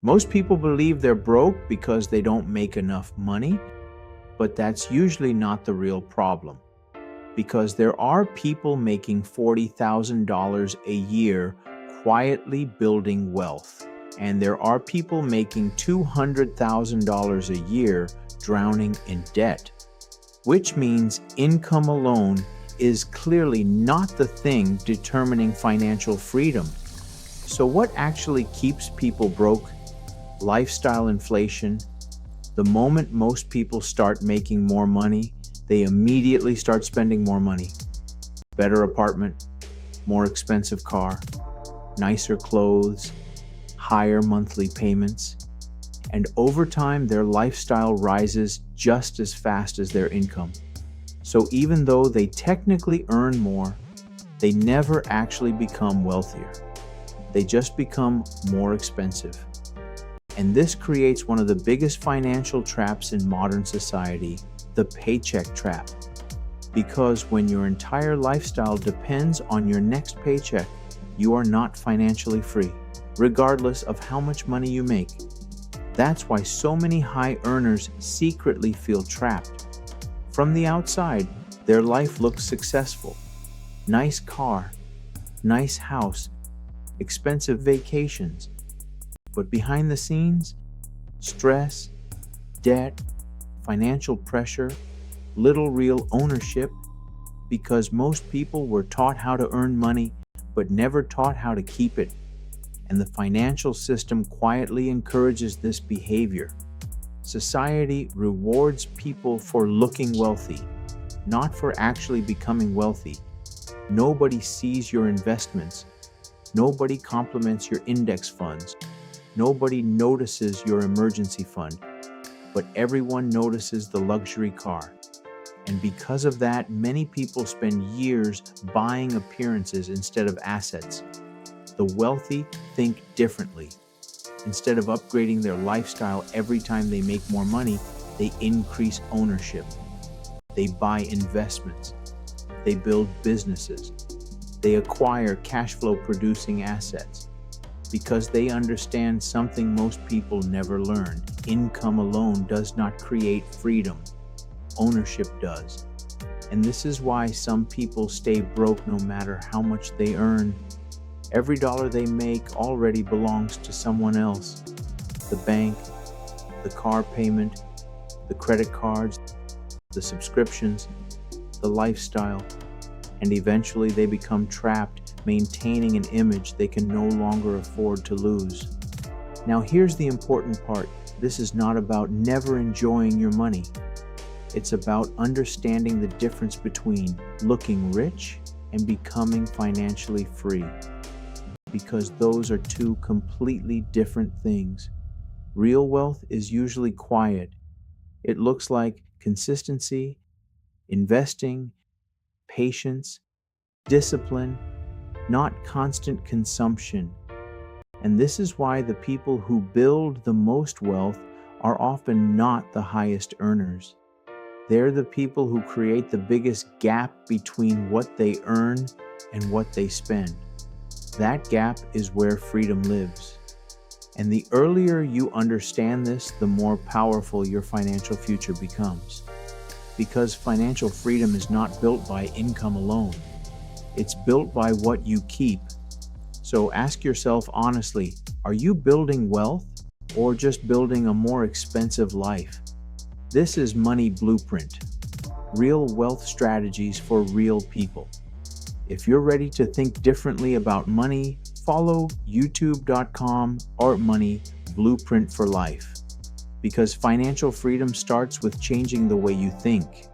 Most people believe they're broke because they don't make enough money, but that's usually not the real problem. Because there are people making $40,000 a year quietly building wealth, and there are people making $200,000 a year drowning in debt, which means income alone is clearly not the thing determining financial freedom. So, what actually keeps people broke? Lifestyle inflation. The moment most people start making more money, they immediately start spending more money. Better apartment, more expensive car, nicer clothes, higher monthly payments. And over time, their lifestyle rises just as fast as their income. So even though they technically earn more, they never actually become wealthier. They just become more expensive. And this creates one of the biggest financial traps in modern society, the paycheck trap. Because when your entire lifestyle depends on your next paycheck, you are not financially free, regardless of how much money you make. That's why so many high earners secretly feel trapped. From the outside, their life looks successful. Nice car, nice house, expensive vacations. But behind the scenes, stress, debt, financial pressure, little real ownership, because most people were taught how to earn money, but never taught how to keep it. And the financial system quietly encourages this behavior. Society rewards people for looking wealthy, not for actually becoming wealthy. Nobody sees your investments. Nobody compliments your index funds. Nobody notices your emergency fund, but everyone notices the luxury car. And because of that, many people spend years buying appearances instead of assets. The wealthy think differently. Instead of upgrading their lifestyle every time they make more money, they increase ownership. They buy investments. They build businesses. They acquire cash flow producing assets. Because they understand something most people never learn. Income alone does not create freedom. Ownership does. And this is why some people stay broke no matter how much they earn. Every dollar they make already belongs to someone else. The bank, the car payment, the credit cards, the subscriptions, the lifestyle, and eventually they become trapped, maintaining an image they can no longer afford to lose. Now here's the important part. This is not about never enjoying your money. It's about understanding the difference between looking rich and becoming financially free. Because those are two completely different things. Real wealth is usually quiet. It looks like consistency, investing, patience, discipline, not constant consumption. And this is why the people who build the most wealth are often not the highest earners. They're the people who create the biggest gap between what they earn and what they spend. That gap is where freedom lives. And the earlier you understand this, the more powerful your financial future becomes. Because financial freedom is not built by income alone. It's built by what you keep. So ask yourself honestly, are you building wealth or just building a more expensive life? This is Money Blueprint, real wealth strategies for real people. If you're ready to think differently about money, follow youtube.com or Money Blueprint for Life. Because financial freedom starts with changing the way you think.